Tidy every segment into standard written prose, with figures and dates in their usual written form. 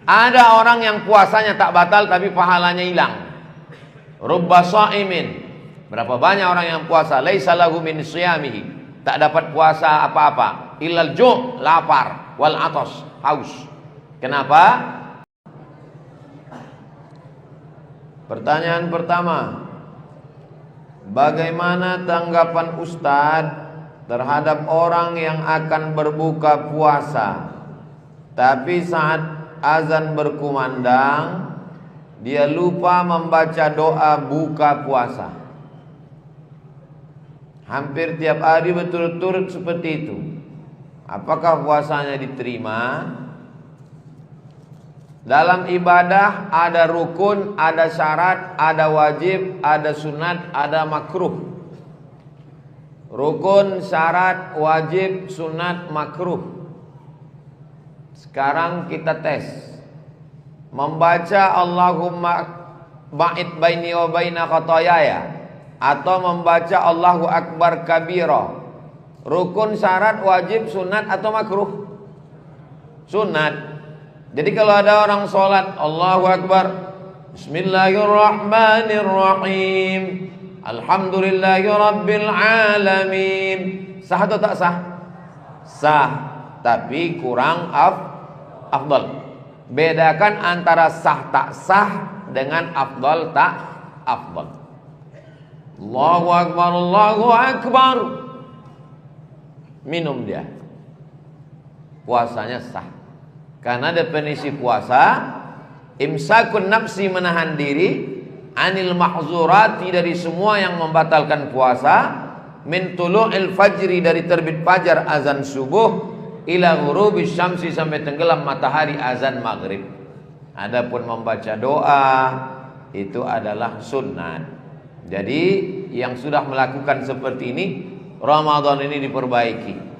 Ada orang yang puasanya tak batal tapi pahalanya hilang. Rubba sha'imin. Berapa banyak orang yang puasa laisa lahu min shiyamihi, tak dapat puasa apa-apa, illal ju', lapar, wal atas, haus. Kenapa? Pertanyaan pertama, bagaimana tanggapan Ustadz terhadap orang yang akan berbuka puasa tapi saat azan berkumandang dia lupa membaca doa buka puasa? Hampir tiap hari berturut-turut seperti itu. Apakah puasanya diterima? Dalam ibadah ada rukun, ada syarat, ada wajib, ada sunat, ada makruh. Rukun, syarat, wajib, sunat, makruh. Sekarang kita tes. Membaca Allahumma ba'id baini wa baina khataayaya atau membaca Allahu Akbar kabira. Rukun, syarat, wajib, sunat atau makruh? Sunat. Jadi kalau ada orang sholat Allahu Akbar, Bismillahirrahmanirrahim, Alhamdulillahi Rabbil Alamin, sah atau tak sah? Sah, tapi kurang afdal. Bedakan antara sah tak sah dengan afdal tak afdal. Allahu Akbar, Allahu Akbar, minum dia, puasanya sah. Karena definisi puasa imsakun nafsi, menahan diri, anil mahzurati, dari semua yang membatalkan puasa, min tulu'il fajri, dari terbit fajar azan subuh, ila ghurubis syamsi, sampai tenggelam matahari azan maghrib. Adapun membaca doa itu adalah sunnah. Jadi yang sudah melakukan seperti ini, Ramadan ini diperbaiki.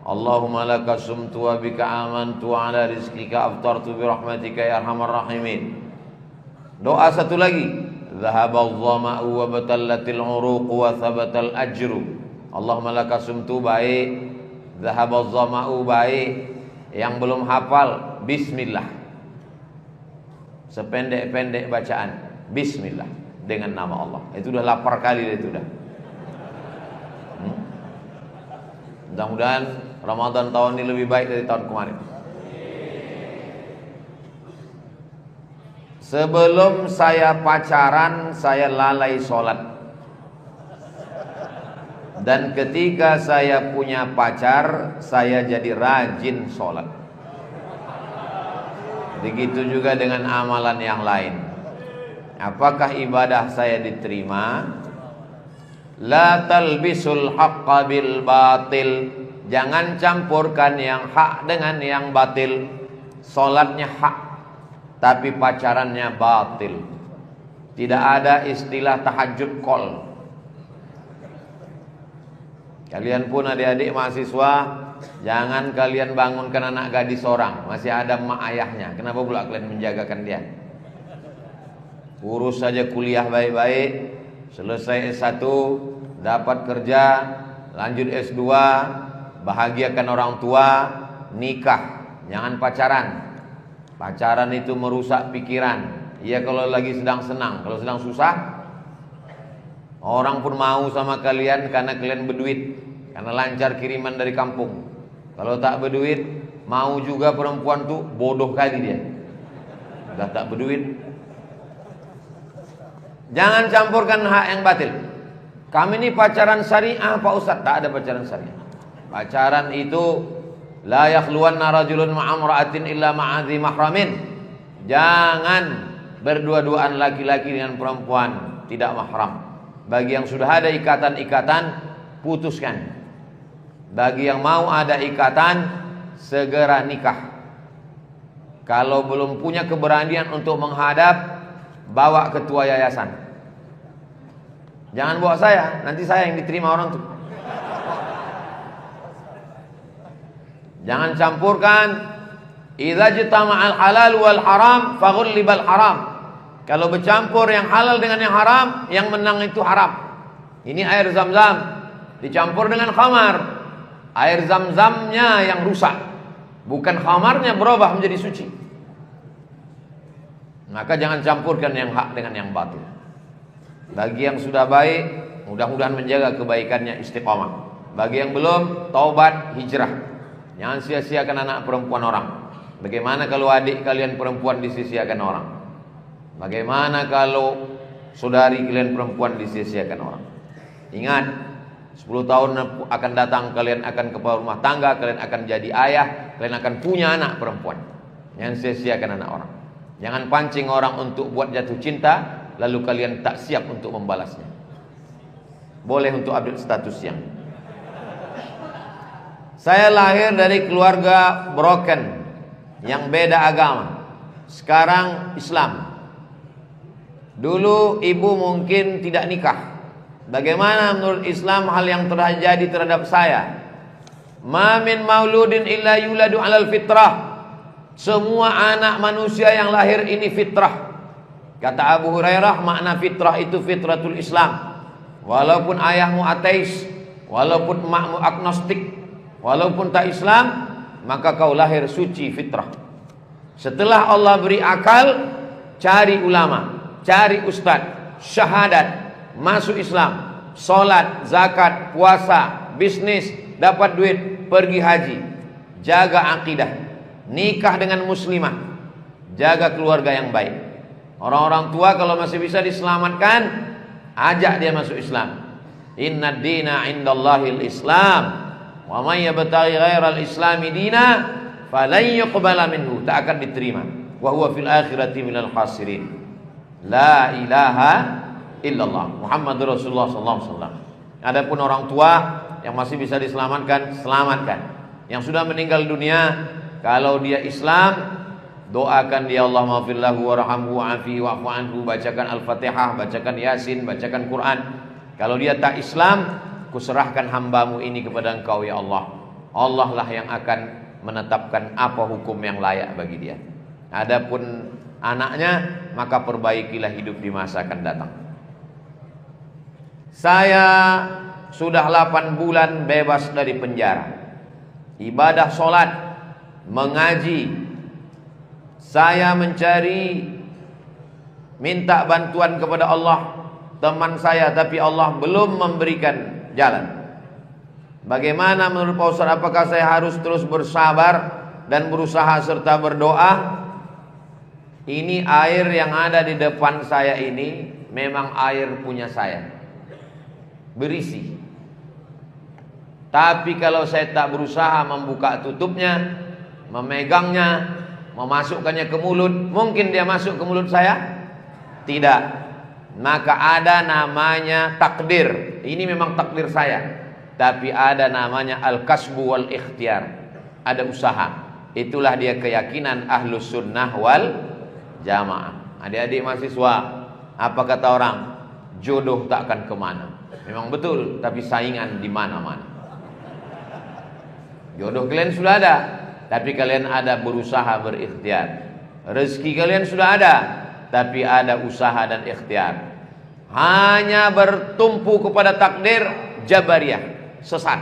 Allahumma laka sumtu wa bika amantu wa ala rizqika aftartu bi rahmatika ya arhamar rahimin. Doa satu lagi, dhahabal dhama'u wa batallatil uruq wa thabatal ajru. Allahumma laka sumtu, baik. Dhahabal dhama'u, baik. Yang belum hafal, bismillah. Sependek-pendek bacaan, bismillah, dengan nama Allah. Itu udah 8 kali itu udah. Mudah-mudahan Ramadan tahun ini lebih baik dari tahun kemarin. Sebelum saya pacaran, saya lalai sholat. Dan ketika saya punya pacar, saya jadi rajin sholat. Begitu juga dengan amalan yang lain. Apakah ibadah saya diterima? La talbisul haqqa bil batil. Jangan campurkan yang hak dengan yang batil. Salatnya hak, tapi pacarannya batil. Tidak ada istilah tahajud call. Kalian pun adik-adik mahasiswa, jangan kalian bangunkan anak gadis orang, masih ada mak ayahnya. Kenapa pula kalian menjagakan dia? Urus saja kuliah baik-baik, selesai S1, dapat kerja, lanjut S2, bahagiakan orang tua, nikah. Jangan pacaran. Pacaran itu merusak pikiran. Ya kalau lagi sedang senang, kalau sedang susah, orang pun mau sama kalian karena kalian berduit, karena lancar kiriman dari kampung. Kalau tak berduit, mau juga perempuan tuh bodoh kali dia. Udah tak berduit. Jangan campurkan hak yang batil. Kami ini pacaran syariah Pak Ustaz. Tak ada pacaran syariah. Pacaran itu la yakhluwanna rajulun ma'amra'atin illa ma'adhi mahramin. Jangan berdua-duaan laki-laki dengan perempuan tidak mahram. Bagi yang sudah ada ikatan-ikatan, putuskan. Bagi yang mau ada ikatan, segera nikah. Kalau belum punya keberanian untuk menghadap, bawa ketua yayasan. Jangan bawa saya, nanti saya yang diterima orang tuh. Jangan campurkan. Idza jitama'al halal wal haram faghullibal haram. Kalau bercampur yang halal dengan yang haram, yang menang itu haram. Ini air zam-zam dicampur dengan khamar. Air zam-zamnya yang rusak, bukan khamarnya berubah menjadi suci. Maka jangan campurkan yang hak dengan yang batil. Bagi yang sudah baik, mudah-mudahan menjaga kebaikannya, istiqomah. Bagi yang belum, taubat, hijrah. Jangan sia-siakan anak perempuan orang. Bagaimana kalau adik kalian perempuan disia-siakan orang? Bagaimana kalau saudari kalian perempuan disia-siakan orang? Ingat, 10 tahun akan datang kalian akan kepala rumah tangga, kalian akan jadi ayah, kalian akan punya anak perempuan. Jangan sia-siakan anak orang. Jangan pancing orang untuk buat jatuh cinta, lalu kalian tak siap untuk membalasnya. Boleh untuk update status yang. Saya lahir dari keluarga broken, yang beda agama. Sekarang Islam. Dulu ibu mungkin tidak nikah. Bagaimana menurut Islam hal yang terjadi terhadap saya? Ma min mauludin illa yuladu 'alal fitrah. Semua anak manusia yang lahir ini fitrah. Kata Abu Hurairah, makna fitrah itu fitratul Islam. Walaupun ayahmu ateis, walaupun emakmu agnostik, walaupun tak Islam, maka kau lahir suci fitrah. Setelah Allah beri akal, cari ulama, cari ustadz, syahadat, masuk Islam, sholat, zakat, puasa, bisnis, dapat duit, pergi haji, jaga akidah, nikah dengan muslimah, jaga keluarga yang baik. Orang-orang tua kalau masih bisa diselamatkan, ajak dia masuk Islam. Inna dina indallahil Islam, wa may yabtaghi ghairal islami dina falan yuqbala minhu, tak akan diterima. Wa huwa fil akhirati minal khasirin. La ilaha illallah Muhammadur Rasulullah sallallahu alaihi wasallam. Adapun orang tua yang masih bisa diselamatkan, selamatkan. Yang sudah meninggal dunia, kalau dia Islam, doakan dia, Allahumma ighfir lahu warhamhu wa'afi wa'fu anhu, bacakan Al-Fatihah, bacakan Yasin, bacakan Quran. Kalau dia tak Islam, kuserahkan hambamu ini kepada Engkau ya Allah. Allah lah yang akan menetapkan apa hukum yang layak bagi dia. Adapun anaknya, maka perbaikilah hidup di masa akan datang. Saya sudah 8 bulan bebas dari penjara. Ibadah sholat, mengaji, saya mencari, minta bantuan kepada Allah, teman saya, tapi Allah belum memberikan jalan. Bagaimana menurut Pak Ustaz, apakah saya harus terus bersabar dan berusaha serta berdoa? Ini air yang ada di depan saya ini memang air punya saya, berisi. Tapi kalau saya tak berusaha membuka tutupnya, memegangnya, memasukkannya ke mulut, mungkin dia masuk ke mulut saya? Tidak. Maka ada namanya takdir. Ini memang takdir saya. Tapi ada namanya al-kasbu wal ikhtiar. Ada usaha. Itulah dia keyakinan ahlus sunnah wal jamaah. Adik-adik mahasiswa, apa kata orang? Jodoh tak akan kemana. Memang betul, tapi saingan di mana-mana. Jodoh kalian sudah ada, tapi kalian ada berusaha berikhtiar. Rezeki kalian sudah ada, tapi ada usaha dan ikhtiar. Hanya bertumpu kepada takdir, Jabariyah, sesat.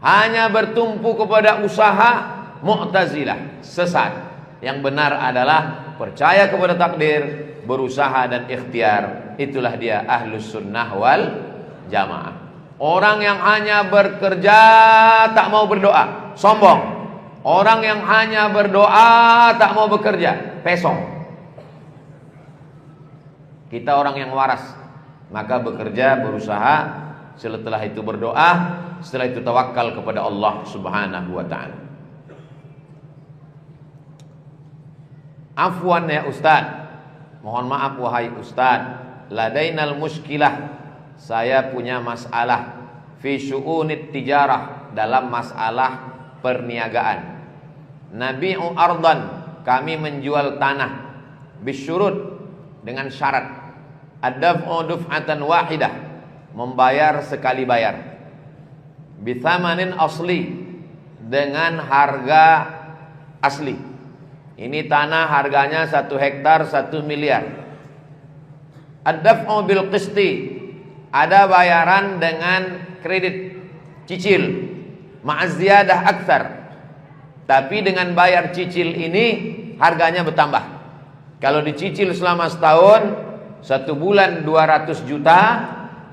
Hanya bertumpu kepada usaha, Mu'tazilah, sesat. Yang benar adalah percaya kepada takdir, berusaha dan ikhtiar. Itulah dia ahlus sunnah wal jamaah. Orang yang hanya bekerja tak mau berdoa, sombong. Orang yang hanya berdoa tak mau bekerja, pesong. Kita orang yang waras, maka bekerja, berusaha, setelah itu berdoa, setelah itu tawakal kepada Allah Subhanahu wa ta'ala. Afwan ya Ustaz, mohon maaf wahai Ustaz, ladainal muskilah, saya punya masalah fi syu'unit tijarah, dalam masalah perniagaan. Nabi'u ardan, kami menjual tanah, bisyurut, dengan syarat, ad-daf'u duf'atan wahidah, membayar sekali bayar, bithamanin asli, dengan harga asli. Ini tanah harganya 1 hektar 1 miliar. Ad-daf'u bil qisti, ada bayaran dengan kredit cicil, ma'az ziyadah aktsar. Tapi dengan bayar cicil ini harganya bertambah. Kalau dicicil selama setahun, 1 bulan 200 juta,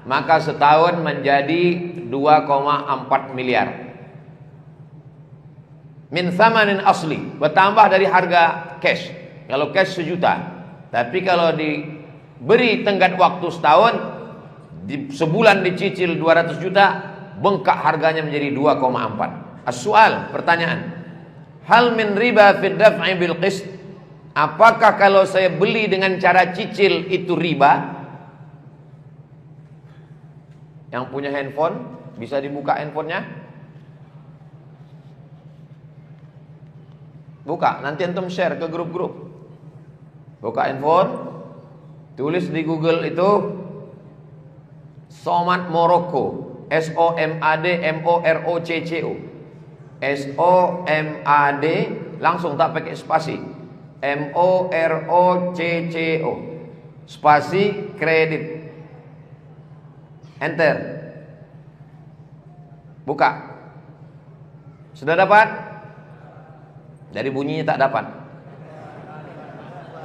maka setahun menjadi 2,4 miliar. Min thamanin asli, bertambah dari harga cash. Kalau cash 1 juta, tapi kalau diberi tenggat waktu setahun, sebulan dicicil 200 juta, bengkak harganya menjadi 2,4. As-soal, pertanyaan, hal min riba fid daf'i bil qist? Apakah kalau saya beli dengan cara cicil itu riba? Yang punya handphone bisa dibuka handphonenya? Buka, nanti antum share ke grup-grup. Buka handphone, tulis di Google itu Somad Morocco, SOMAD MOROCCO, SOMAD, langsung tak pakai spasi, MOROCCO, spasi kredit, enter, buka. Sudah dapat? Dari bunyinya tak dapat.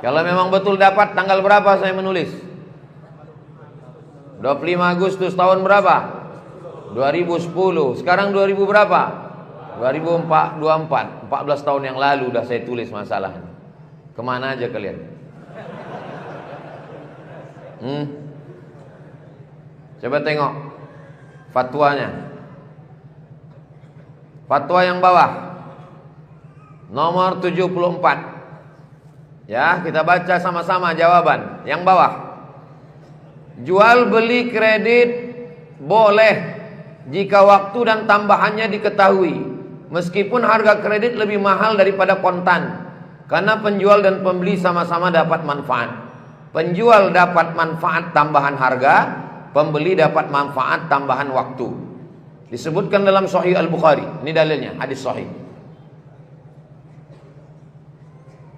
Kalau memang betul dapat, tanggal berapa saya menulis? 25 Agustus tahun berapa? 2010. Sekarang 2000 berapa? 2024. 14 tahun yang lalu udah saya tulis masalahnya. Kemana aja kalian? Coba tengok fatwanya. Fatwa yang bawah, nomor 74. Ya, kita baca sama-sama jawaban. Yang bawah, jual beli kredit boleh jika waktu dan tambahannya diketahui, meskipun harga kredit lebih mahal daripada kontan, karena penjual dan pembeli sama-sama dapat manfaat. Penjual dapat manfaat tambahan harga, pembeli dapat manfaat tambahan waktu. Disebutkan dalam Sahih Al-Bukhari. Ini dalilnya, hadis sahih.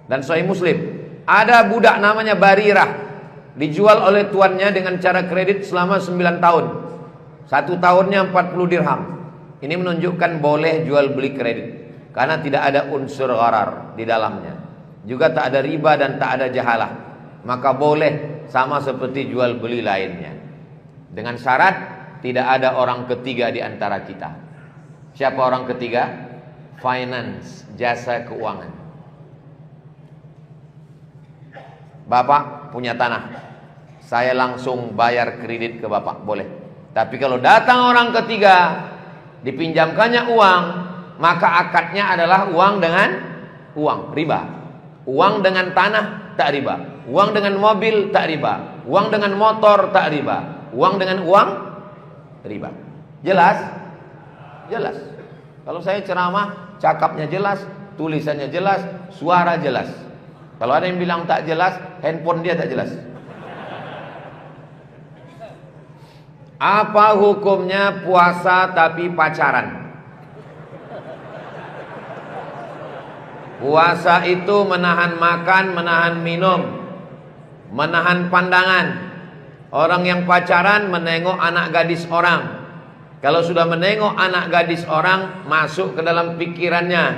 Dan Sahih Muslim, ada budak namanya Barirah, dijual oleh tuannya dengan cara kredit selama 9 tahun. 1 tahunnya 40 dirham. Ini menunjukkan boleh jual beli kredit, karena tidak ada unsur gharar di dalamnya. Juga tak ada riba dan tak ada jahalah. Maka boleh, sama seperti jual beli lainnya. Dengan syarat tidak ada orang ketiga di antara kita. Siapa orang ketiga? Finance, jasa keuangan. Bapak punya tanah, saya langsung bayar kredit ke bapak, boleh. Tapi kalau datang orang ketiga, dipinjamkannya uang, maka akadnya adalah uang dengan uang, riba. Uang dengan tanah tak riba, uang dengan mobil tak riba, uang dengan motor tak riba, uang dengan uang riba. Jelas? Jelas. Kalau saya ceramah, cakapnya jelas, tulisannya jelas, suara jelas. Kalau ada yang bilang tak jelas, handphone dia tak jelas. Apa hukumnya puasa tapi pacaran? Puasa itu menahan makan, menahan minum, menahan pandangan. Orang yang pacaran menengok anak gadis orang. Kalau sudah menengok anak gadis orang, masuk ke dalam pikirannya.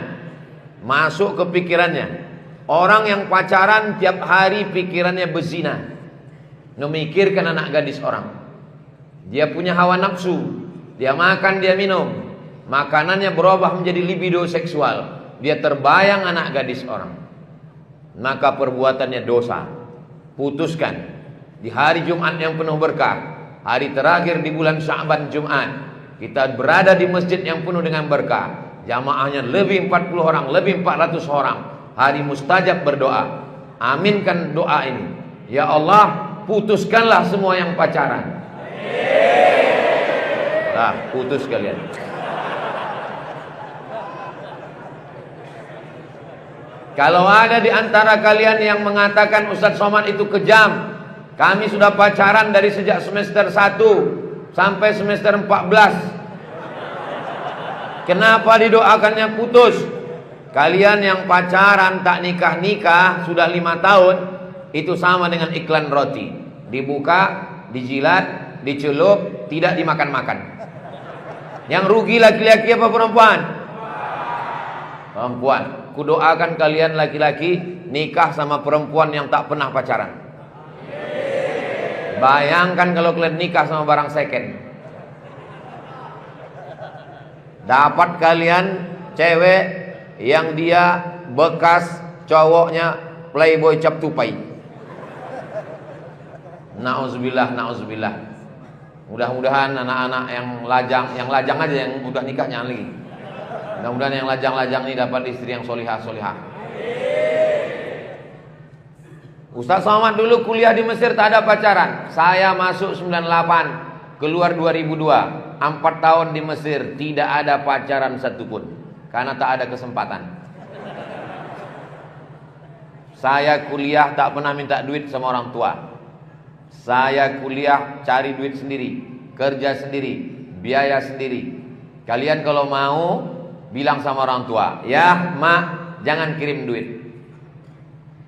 Masuk ke pikirannya. Orang yang pacaran tiap hari pikirannya berzina, memikirkan anak gadis orang. Dia punya hawa nafsu, dia makan, dia minum, makanannya berubah menjadi libido seksual. Dia terbayang anak gadis orang, maka perbuatannya dosa. Putuskan di hari Jumat yang penuh berkah, hari terakhir di bulan Sya'ban, Jumat, kita berada di masjid yang penuh dengan berkah. Jamaahnya lebih 40 orang, lebih 400 orang. Hari mustajab berdoa. Aminkan doa ini. Ya Allah, putuskanlah semua yang pacaran. Nah, putus kalian. Kalau ada di antara kalian yang mengatakan Ustadz Somad itu kejam, kami sudah pacaran dari sejak semester 1 sampai semester 14. Kenapa didoakannya putus? Kalian yang pacaran tak nikah-nikah sudah 5 tahun, itu sama dengan iklan roti. Dibuka, dijilat, dicelup, tidak dimakan-makan. Yang rugi laki-laki apa perempuan? Perempuan. kudoakan kalian laki-laki nikah sama perempuan yang tak pernah pacaran. Bayangkan kalau kalian nikah sama barang second. Dapat kalian cewek yang dia bekas cowoknya playboy cap tupai. Nauzubillah, nauzubillah. Mudah-mudahan anak-anak yang lajang aja yang udah nikah jangan lagi. Mudah-mudahan yang lajang-lajang ini dapat istri yang solihah-solihah. Ustaz Somad dulu kuliah di Mesir tak ada pacaran. Saya masuk 98, keluar 2002. 4 tahun di Mesir tidak ada pacaran satupun karena tak ada kesempatan. Saya kuliah tak pernah minta duit sama orang tua. Saya kuliah cari duit sendiri, kerja sendiri, biaya sendiri. Kalian kalau mau bilang sama orang tua, ya mak jangan kirim duit.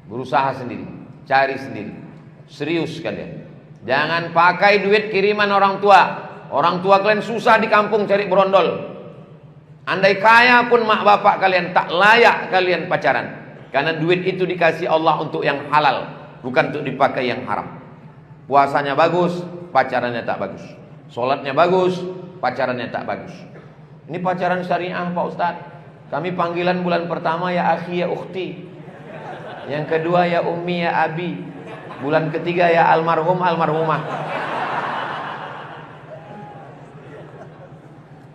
Berusaha sendiri, cari sendiri. Serius kalian. Jangan pakai duit kiriman orang tua. Orang tua kalian susah di kampung cari berondol. Andai kaya pun mak bapak kalian tak layak kalian pacaran. Karena duit itu dikasih Allah untuk yang halal, bukan untuk dipakai yang haram. Puasanya bagus, pacarannya tak bagus. Sholatnya bagus, pacarannya tak bagus. Ini pacaran syariah Pak Ustadz. Kami panggilan bulan pertama ya akhi ya ukhti. Yang kedua ya ummi ya abi. Bulan ketiga ya almarhum almarhumah.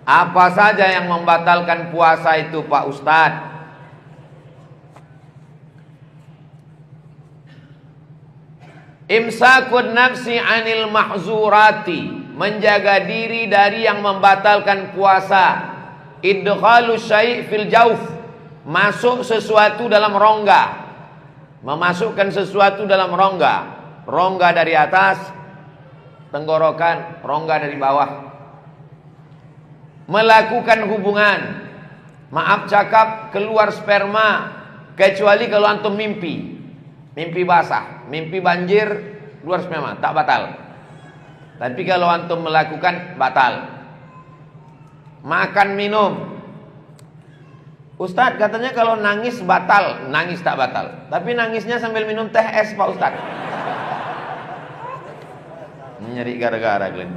Apa saja yang membatalkan puasa itu Pak Ustadz? Imsakun nafsi anil mahzurati, menjaga diri dari yang membatalkan puasa. Idkhalu syai' fil jauf, masuk sesuatu dalam rongga. Memasukkan sesuatu dalam rongga. Rongga dari atas, tenggorokan, rongga dari bawah. Melakukan hubungan, maaf cakap, keluar sperma, kecuali kalau antum mimpi. Mimpi basah, mimpi banjir, keluar sperma, tak batal. Tapi kalau antum melakukan, batal. Makan minum. Ustadz katanya kalau nangis batal. Nangis tak batal. Tapi nangisnya sambil minum teh es Pak Ustadz. Nyari gara-gara kalian.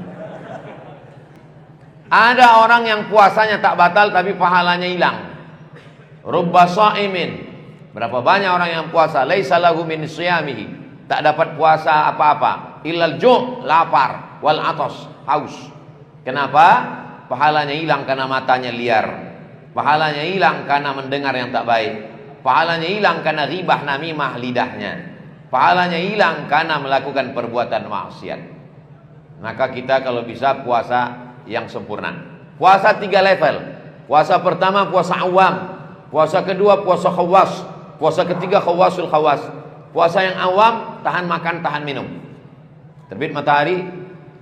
Ada orang yang puasanya tak batal tapi pahalanya hilang. Rubba sha'imin. Berapa banyak orang yang puasa laisa lahu min siyamihi, tak dapat puasa apa-apa, illal ju', lapar, wal atas, haus. Kenapa? Pahalanya hilang karena matanya liar. Pahalanya hilang karena mendengar yang tak baik. Pahalanya hilang karena ghibah namimah lidahnya. Pahalanya hilang karena melakukan perbuatan maksiat. Maka kita kalau bisa puasa yang sempurna. Puasa 3 level. Puasa pertama puasa awam, puasa kedua puasa khawas, puasa ketiga khawasul khawas. Puasa yang awam tahan makan, tahan minum. Terbit matahari,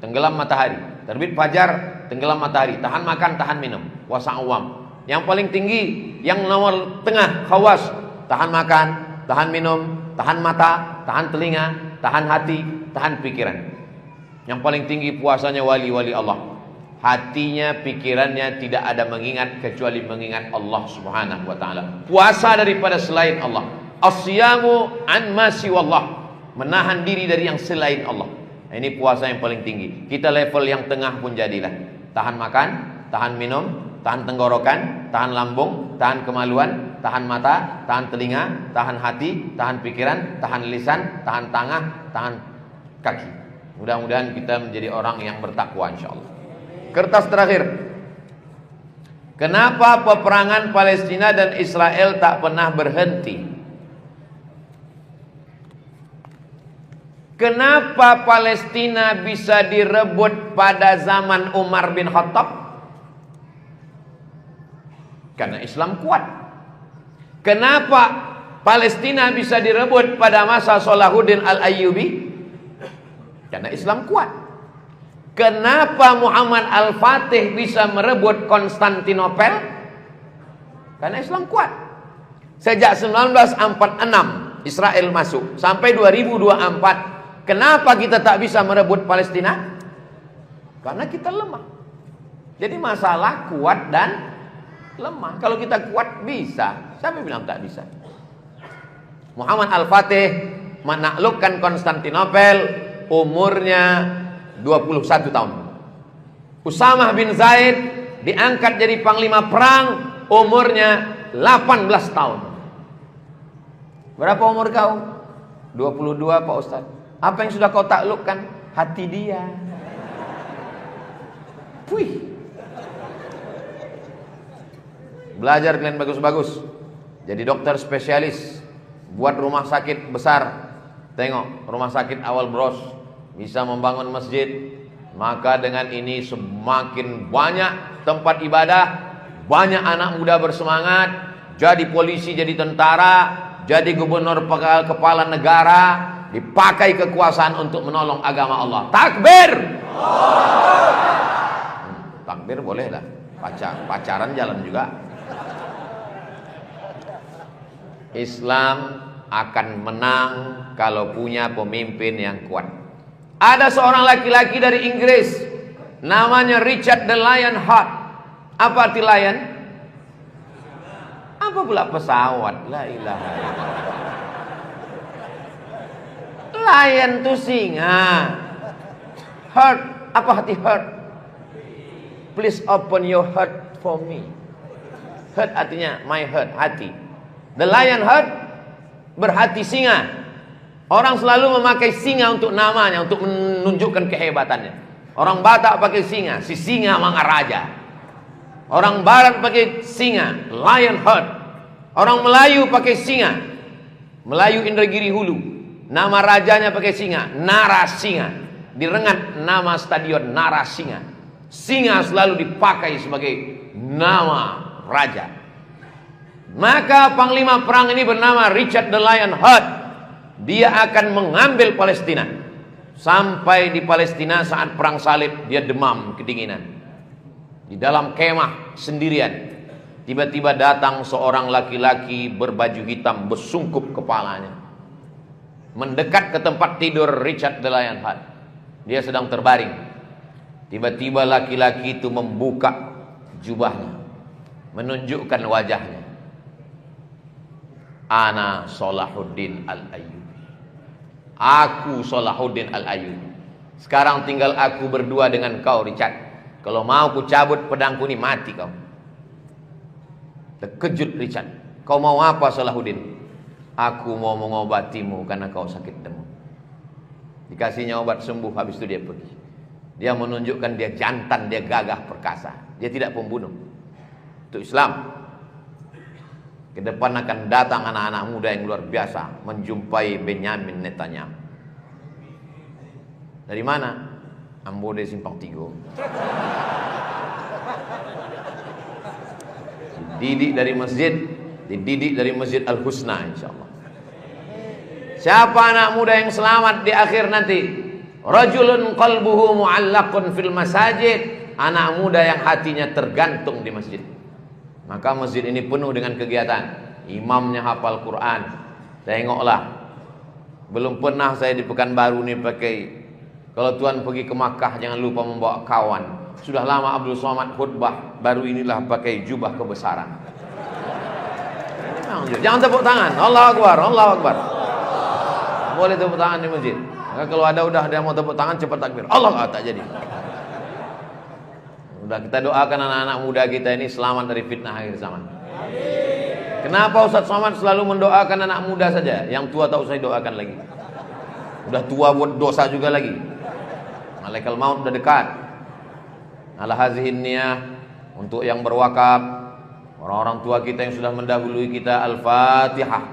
tenggelam matahari. Terbit fajar, tenggelam matahari, tahan makan, tahan minum. Puasa awam. Yang paling tinggi, yang nomor tengah khawas, tahan makan, tahan minum, tahan mata, tahan telinga, tahan hati, tahan pikiran. Yang paling tinggi puasanya wali-wali Allah. Hatinya, pikirannya tidak ada mengingat kecuali mengingat Allah Subhanahu wa taala. Puasa daripada selain Allah. As-siyamu an ma siwallah, menahan diri dari yang selain Allah. Ini puasa yang paling tinggi. Kita level yang tengah pun jadilah. Tahan makan, tahan minum, tahan tenggorokan, tahan lambung, tahan kemaluan, tahan mata, tahan telinga, tahan hati, tahan pikiran, tahan lisan, tahan tangan, tahan kaki. Mudah-mudahan kita menjadi orang yang bertakwa insyaallah. Kertas terakhir. Kenapa peperangan Palestina dan Israel tak pernah berhenti? Kenapa Palestina bisa direbut pada zaman Umar bin Khattab? Karena Islam kuat. Kenapa Palestina bisa direbut pada masa Salahuddin Al-Ayyubi? Karena Islam kuat. Kenapa Muhammad Al-Fatih bisa merebut Konstantinopel? Karena Islam kuat. Sejak 1946 Israel masuk sampai 2024. Kenapa kita tak bisa merebut Palestina? Karena kita lemah. Jadi masalah kuat dan lemah. Kalau kita kuat bisa. Siapa bilang tak bisa? Muhammad Al-Fatih menaklukkan Konstantinopel umurnya 21 tahun. Usamah bin Zaid diangkat jadi panglima perang umurnya 18 tahun. Berapa umur kau? 22 Pak Ustaz. Apa yang sudah kau taklukkan? Hati dia. Wih. Belajar kalian bagus-bagus. Jadi dokter spesialis. Buat rumah sakit besar. Tengok, rumah sakit Awal Bros bisa membangun masjid. Maka dengan ini semakin banyak tempat ibadah, banyak anak muda bersemangat, jadi polisi, jadi tentara, jadi gubernur, kepala negara, dipakai kekuasaan untuk menolong agama Allah. Takbir. Takbir boleh lah. Pacaran jalan juga. Islam akan menang kalau punya pemimpin yang kuat. Ada seorang laki-laki dari Inggris, namanya Richard the Lionheart. Apa arti lion? Apa pula pesawat? La ilaha illallah. Lion itu singa. Heart, apa hati heart? Please open your heart for me. Heart artinya my heart, hati. The Lionheart berhati singa. Orang selalu memakai singa untuk namanya, untuk menunjukkan kehebatannya. Orang Batak pakai singa, si singa Mangaraja. Orang Barat pakai singa, Lionheart. Orang Melayu pakai singa, Melayu Indragiri Hulu. Nama rajanya pakai singa, Narasinga. Direngat nama stadion Narasinga. Singa selalu dipakai sebagai nama raja. Maka panglima perang ini bernama Richard the Lionheart. Dia akan mengambil Palestina. Sampai di Palestina saat perang salib dia demam, kedinginan. Di dalam kemah sendirian. Tiba-tiba datang seorang laki-laki berbaju hitam, bersungkup kepalanya. Mendekat ke tempat tidur Richard the Lionheart. Dia sedang terbaring. Tiba-tiba laki-laki itu membuka jubahnya, menunjukkan wajahnya. Ana Salahuddin Al-Ayyubi. Aku Salahuddin Al-Ayyubi. Sekarang tinggal aku berdua dengan kau, Richard. Kalau mau ku cabut pedangku ini, mati kau. Terkejut Richard. Kau mau apa Salahuddin? Aku mau mengobatimu karena kau sakit demam. Dikasihnya obat sembuh, habis itu dia pergi. Dia menunjukkan dia jantan, dia gagah perkasa. Dia tidak pembunuh. Itu Islam. Ke depan akan datang anak-anak muda yang luar biasa menjumpai Benyamin Netanyahu. Dari mana? Ambode Simpang Tigo. Dididik dari masjid, dididik dari Masjid Al-Husna insyaallah. Siapa anak muda yang selamat di akhir nanti? Rajulun qalbuhu mu'allaqun fil masajid. Anak muda yang hatinya tergantung di masjid. Maka masjid ini penuh dengan kegiatan. Imamnya hafal Quran. Tengoklah. Belum pernah saya di Pekanbaru nih pakai. Kalau tuan pergi ke Makkah jangan lupa membawa kawan. Sudah lama Abdul Somad khutbah, baru inilah pakai jubah kebesaran. Jangan tepuk tangan. Allahu Akbar, Allahu Akbar. Boleh tepuk tangan di masjid. Maka kalau ada udah dia mau tepuk tangan cepat takbir. Allah tak jadi. Udah kita doakan anak-anak muda kita ini selamat dari fitnah akhir zaman. Kenapa Ustaz Somad selalu mendoakan anak muda saja? Yang tua tak usah doakan lagi. Udah tua buat dosa juga lagi. Malaikat maut udah dekat. Ala hazihin niyah untuk yang berwakaf, orang-orang tua kita yang sudah mendahului kita. Al-Fatihah.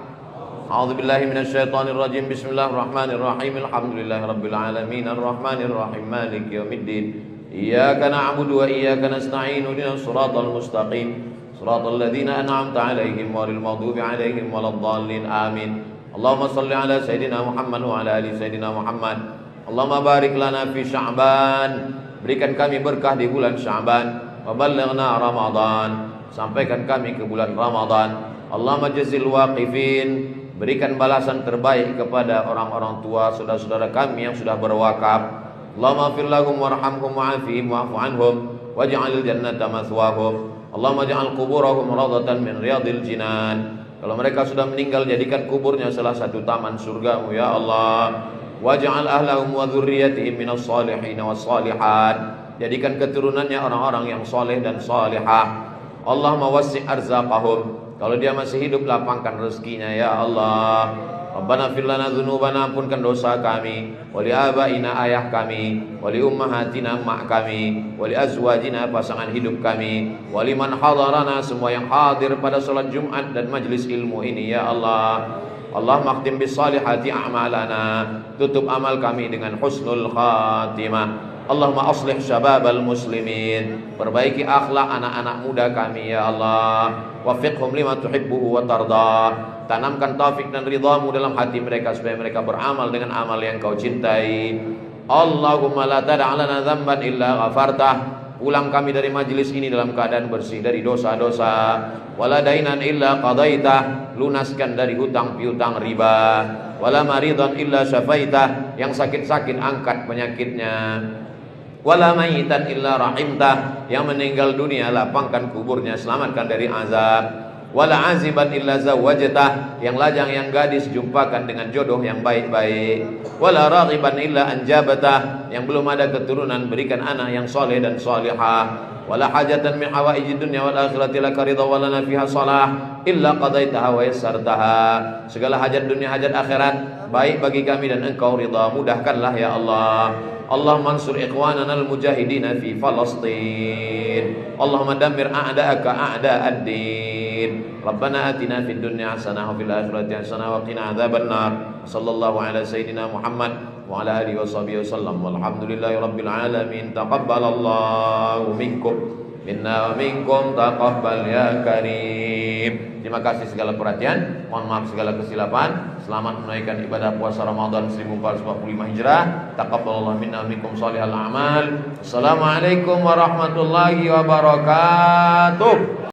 A'udzubillahi minasyaitonirrajim. Bismillahirrahmanirrahim. Alhamdulillahirabbil alamin arrahmanirrahim maliki yaumiddin. Iyyaka na'budu wa iyyaka nasta'in. Ihdinas siratal mustaqim. Siratal ladzina an'amta 'alaihim ghairil maghdubi 'alaihim waladdallin. Amin. Allahumma shalli 'ala sayidina Muhammad wa 'ala ali sayidina Muhammad. Allahumma barik lana fi Sya'ban. Berikan kami berkah di bulan Sya'ban. Wa ballighna Ramadan. Sampaikan kami ke bulan Ramadan. Allahumma jazil waqifin. Berikan balasan terbaik kepada orang-orang tua, saudara-saudara kami yang sudah berwakaf. Allahumma fir lahum warhamhum wa'afihim wa'fu anhum waj'alil jannata mathwahum. Allahumma ja'al quburahum rawdatan min riyadil jinan. Kalau mereka sudah meninggal, jadikan kuburnya salah satu taman surgamu ya Allah. Waj'al ahlahum wa dzurriyyatihim minas shalihin was shalihat. Jadikan keturunannya orang-orang yang soleh dan salihah. Allahumma wassi' arzaqahum. Kalau dia masih hidup, lapangkan rezekinya ya Allah. Rabbana fir lana dzunubana, ampunkan dosa kami, wali abaina ayah kami, wali ummahatina mak kami, wali azwajina pasangan hidup kami, wali man hadarana semua yang hadir pada salat Jumat dan majlis ilmu ini ya Allah. Allah makhtim bis salihati a'malana, tutup amal kami dengan husnul khatimah. Allahumma aslih syababal muslimin, perbaiki akhlak anak-anak muda kami ya Allah. Waffiqhum lima tuhibbuhu wa tardah, tanamkan taufik dan ridhamu dalam hati mereka supaya mereka beramal dengan amal yang kau cintai. Allahumma la tada' lana dzamban illa ghafartah. Pulang kami dari majlis ini dalam keadaan bersih dari dosa-dosa. Wala dainan illa qadaitah, lunaskan dari hutang piutang riba. Wala maridan illa syafaitah, yang sakit-sakit angkat penyakitnya. Wala mayitan illa rahimtah, yang meninggal dunia lapangkan kuburnya, selamatkan dari azab. Wala aziban illa zawwajtah, yang lajang yang gadis jumpakan dengan jodoh yang baik-baik. Wala raghiban illa anjabatah, yang belum ada keturunan berikan anak yang soleh dan solihah. Wala hajatan min hawaijid dunya wal akhirati laka ridha wa lana fiha salah illa qadaitaha wa yassartaha. Segala hajat dunia hajat akhirat baik bagi kami dan engkau ridha, mudahkanlah ya Allah. Allahumma ansur ikhwanana al-mujahidina fi Falastin. Allahumma dammir a'da'aka a'da'ad din. Rabbana atina fid dunya hasanah wa fil akhirati hasanah wa qina adzabannar. Sallallahu ala sayyidina Muhammad wa ala alihi washabihi wasallam. Walhamdulillahi rabbil alamin. Taqabbalallahu minkum minna wa minkum taqabbal ya karim. Terima kasih segala perhatian, mohon maaf segala kesilapan. Selamat menunaikan ibadah puasa Ramadan 1445 Hijrah. Taqabbalallahu minna wa minkum shalihal a'mal. Assalamualaikum warahmatullahi wabarakatuh.